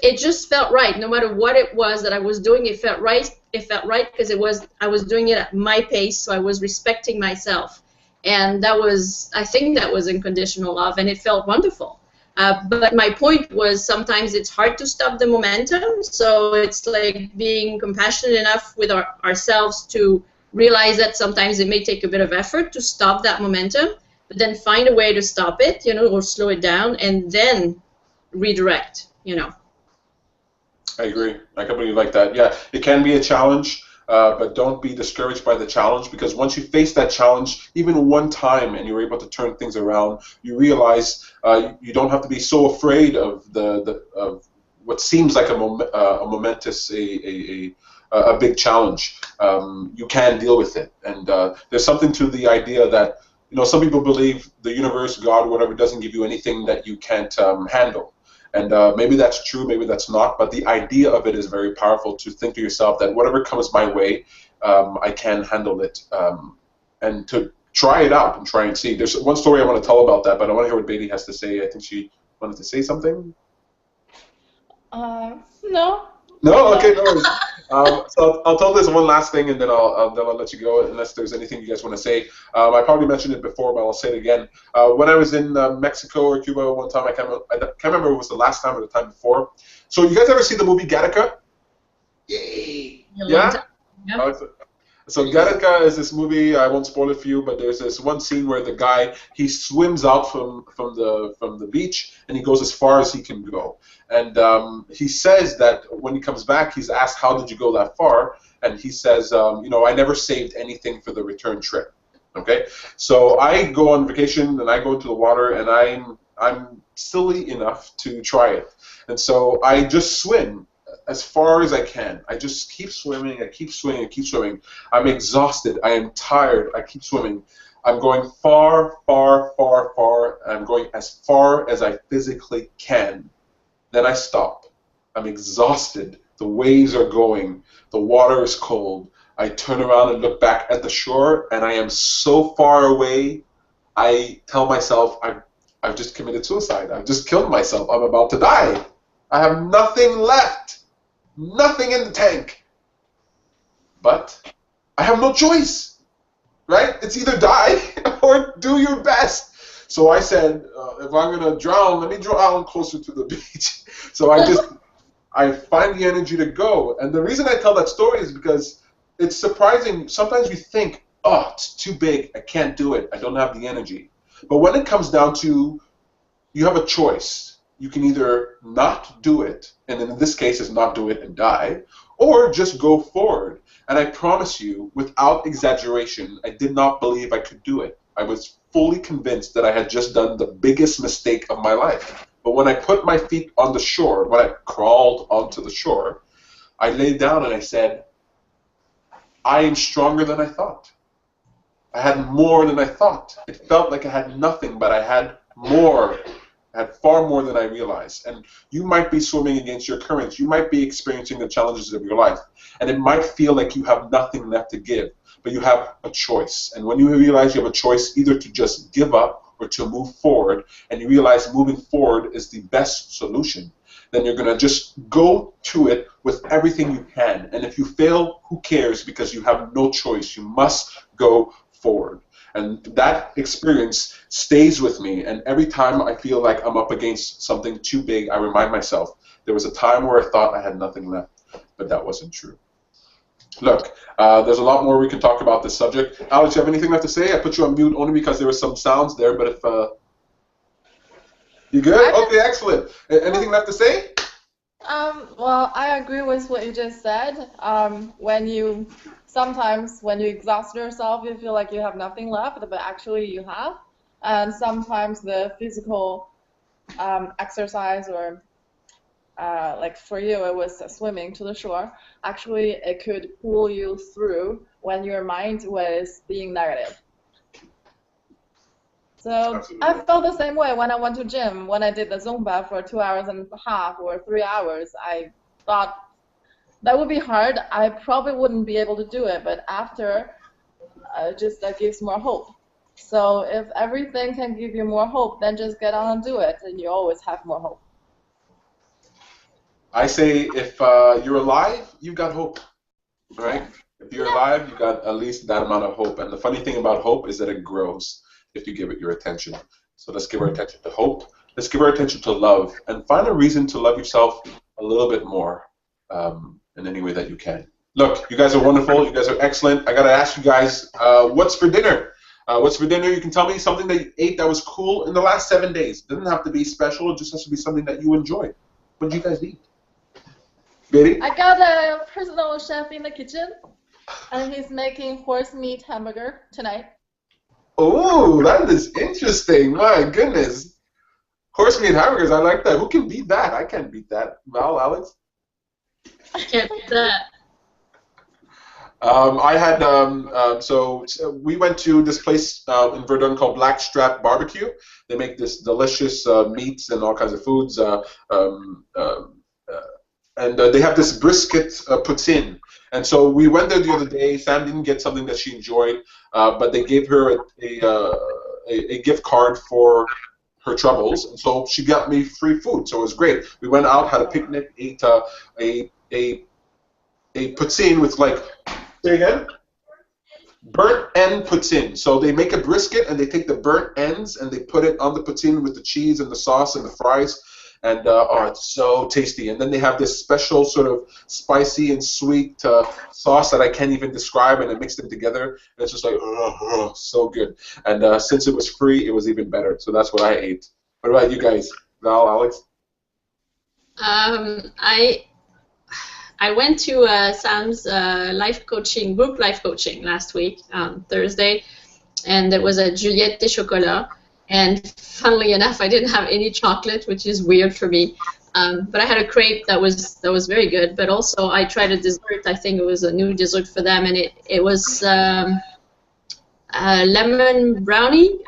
it just felt right. No matter what it was that I was doing, it felt right. It felt right because I was doing it at my pace, so I was respecting myself. And I think that was unconditional love, and it felt wonderful. But my point was, sometimes it's hard to stop the momentum, so it's like being compassionate enough with ourselves to realize that sometimes it may take a bit of effort to stop that momentum, but then find a way to stop it, you know, or slow it down, and then redirect, you know. I agree. I completely like that. Yeah, it can be a challenge, but don't be discouraged by the challenge, because once you face that challenge, even one time, and you're able to turn things around, you realize you don't have to be so afraid of of what seems like a momentous, a big challenge. You can deal with it, and there's something to the idea that, you know, some people believe the universe, God, whatever, doesn't give you anything that you can't handle. And maybe that's true, maybe that's not, but the idea of it is very powerful, to think to yourself that whatever comes my way, I can handle it, and to try it out and try and see. There's one story I want to tell about that, but I want to hear what Beatty has to say. I think she wanted to say something. No. No? Okay, no worries. So I'll tell this one last thing, and then I'll let you go, unless there's anything you guys want to say. I probably mentioned it before, but I'll say it again. When I was in Mexico or Cuba one time, I can't remember if it was the last time or the time before. So you guys ever see the movie Gattaca? Yay! Yeah? So Gattaca is this movie, I won't spoil it for you, but there's this one scene where the guy, he swims out from the beach, and he goes as far as he can go. And he says that when he comes back, he's asked, how did you go that far? And he says, you know, I never saved anything for the return trip. Okay? So I go on vacation, and I go into the water, and I'm silly enough to try it. And so I just swim as far as I can. I just keep swimming, I keep swimming, I keep swimming. I'm exhausted, I am tired, I keep swimming. I'm going far, far, far, far, and I'm going as far as I physically can. Then I stop. I'm exhausted. The waves are going. The water is cold. I turn around and look back at the shore, and I am so far away, I tell myself, I've just committed suicide. I've just killed myself. I'm about to die. I have nothing left. Nothing in the tank. But I have no choice, right? It's either die or do your best. So I said, if I'm going to drown, let me drown closer to the beach. So I find the energy to go. And the reason I tell that story is because it's surprising. Sometimes we think, oh, it's too big, I can't do it, I don't have the energy. But when it comes down to, you have a choice. You can either not do it, and in this case it's not do it and die, or just go forward. And I promise you, without exaggeration, I did not believe I could do it. I was fully convinced that I had just done the biggest mistake of my life. But when I put my feet on the shore, when I crawled onto the shore, I laid down and I said, I am stronger than I thought. I had more than I thought. It felt like I had nothing, but I had more. I had far more than I realized. And you might be swimming against your currents. You might be experiencing the challenges of your life. And it might feel like you have nothing left to give, but you have a choice. And when you realize you have a choice either to just give up or to move forward, and you realize moving forward is the best solution, then you're going to just go to it with everything you can. And if you fail, who cares? Because you have no choice. You must go forward. And that experience stays with me. And every time I feel like I'm up against something too big, I remind myself, there was a time where I thought I had nothing left, but that wasn't true. Look, there's a lot more we can talk about this subject. Alex, you have anything left to say? I put you on mute only because there were some sounds there, but if... you good? Okay, excellent. Anything left to say? Well, I agree with what you just said. Sometimes when you exhaust yourself, you feel like you have nothing left, but actually you have. And sometimes the physical exercise, or like for you, it was swimming to the shore. Actually, it could pull you through when your mind was being negative. So Absolutely. I felt the same way when I went to gym. When I did the Zumba for 2.5 hours or 3 hours, I thought that would be hard. I probably wouldn't be able to do it, but after, just that gives more hope. So if everything can give you more hope, then just get on and do it, and you always have more hope. I say if you're alive, you've got hope, right? If you're alive, you've got at least that amount of hope. And the funny thing about hope is that it grows if you give it your attention. So let's give our attention to hope. Let's give our attention to love, and find a reason to love yourself a little bit more in any way that you can. Look, you guys are wonderful. You guys are excellent. I got to ask you guys, what's for dinner? What's for dinner? You can tell me something that you ate that was cool in the last 7 days. It doesn't have to be special. It just has to be something that you enjoyed. What did you guys eat? Betty? I got a personal chef in the kitchen, and he's making horse meat hamburger tonight. Oh, that is interesting. My goodness. Horse meat hamburgers, I like that. Who can beat that? I can't beat that. Val, Alex? I can't beat that. I had, so we went to this place in Verdun called Blackstrap Barbecue. They make this delicious meats and all kinds of foods. And they have this brisket poutine. And so we went there the other day. Sam didn't get something that she enjoyed, but they gave her a gift card for her troubles, and so she got me free food. So it was great. We went out, had a picnic, ate a poutine with, like, say again? Burnt end poutine. So they make a brisket and they take the burnt ends and they put it on the poutine with the cheese and the sauce and the fries. And oh, it's so tasty. And then they have this special sort of spicy and sweet sauce that I can't even describe, and I mix them together. And it's just like, so good. And since it was free, it was even better. So that's what I ate. What about you guys? Val, Alex? I went to Sam's life coaching, group life coaching last week, Thursday, and it was at Juliette de Chocolat. And funnily enough, I didn't have any chocolate, which is weird for me. But I had a crepe that was very good. But also, I tried a dessert. I think it was a new dessert for them, and it was lemon brownie.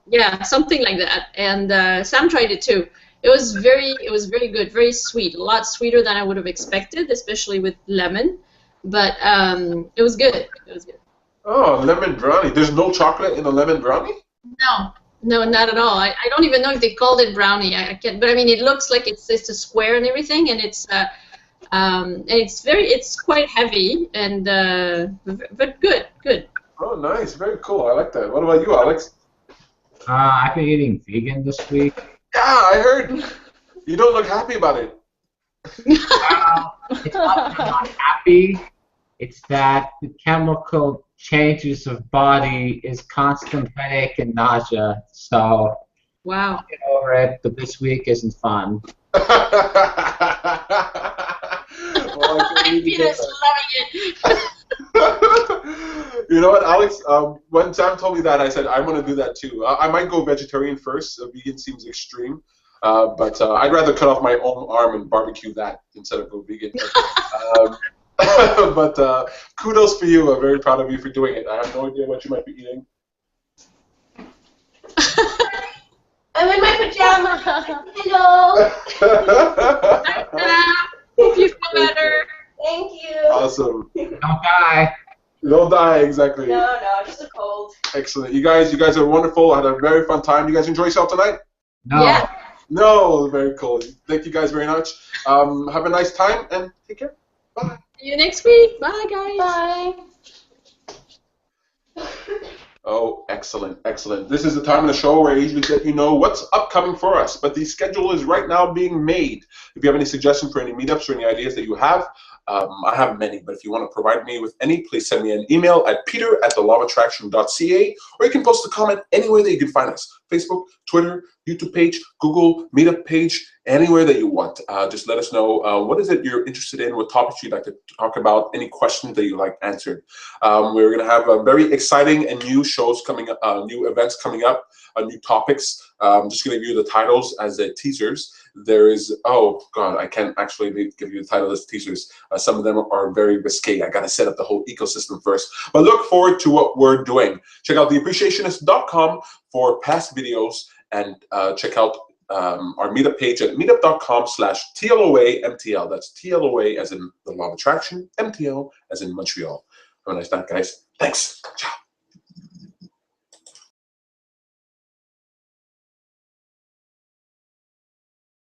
Yeah, something like that. And Sam tried it too. It was very good, very sweet, a lot sweeter than I would have expected, especially with lemon. But it was good. It was good. Oh, lemon brownie. There's no chocolate in a lemon brownie? No, not at all. I don't even know if they called it brownie. I can't, but I mean, it looks like it's a square and everything, and it's quite heavy and but good. Oh, nice, very cool. I like that. What about you, Alex? I've been eating vegan this week. Yeah, I heard. You don't look happy about it. It's not that I'm not happy. It's that the changes of body is constant headache and nausea. So Wow. get over it, but this week isn't fun. Well, Peter's loving it. You know what, Alex? When Sam told me that, I said I want to do that too. I might go vegetarian first. Vegan seems extreme, but I'd rather cut off my own arm and barbecue that instead of go vegan. But kudos for you. I'm very proud of you for doing it. I have no idea what you might be eating. I'm in my pajamas. Hello. Hope you feel better. Thank you. Awesome. Don't die. Don't die, exactly. No, just a cold. Excellent. You guys are wonderful. I had a very fun time. You guys enjoy yourself tonight? No. Yeah. No, very cool. Thank you guys very much. Have a nice time and take care. Bye. See you next week. Bye, guys. Bye. Oh, excellent, excellent. This is the time of the show where I usually let you know what's upcoming for us, but the schedule is right now being made. If you have any suggestions for any meetups or any ideas that you have, I have many, but if you want to provide me with any, please send me an email at peter@thelawofattraction.ca, or you can post a comment anywhere that you can find us. Facebook, Twitter, YouTube page, Google, Meetup page, anywhere that you want. Just let us know what is it you're interested in, what topics you'd like to talk about, any questions that you like answered. We're going to have very exciting and new shows coming up, new events coming up, new topics. I'm just going to give you the titles as teasers. There is, oh God, I can't actually give you the title as teasers. Some of them are very risque. I got to set up the whole ecosystem first. But look forward to what we're doing. Check out theappreciationist.com for past videos, and check out our meetup page at meetup.com/TLOA-MTL. That's TLOA as in the law of attraction, MTL as in Montreal. Have a nice night, guys. Thanks. Ciao.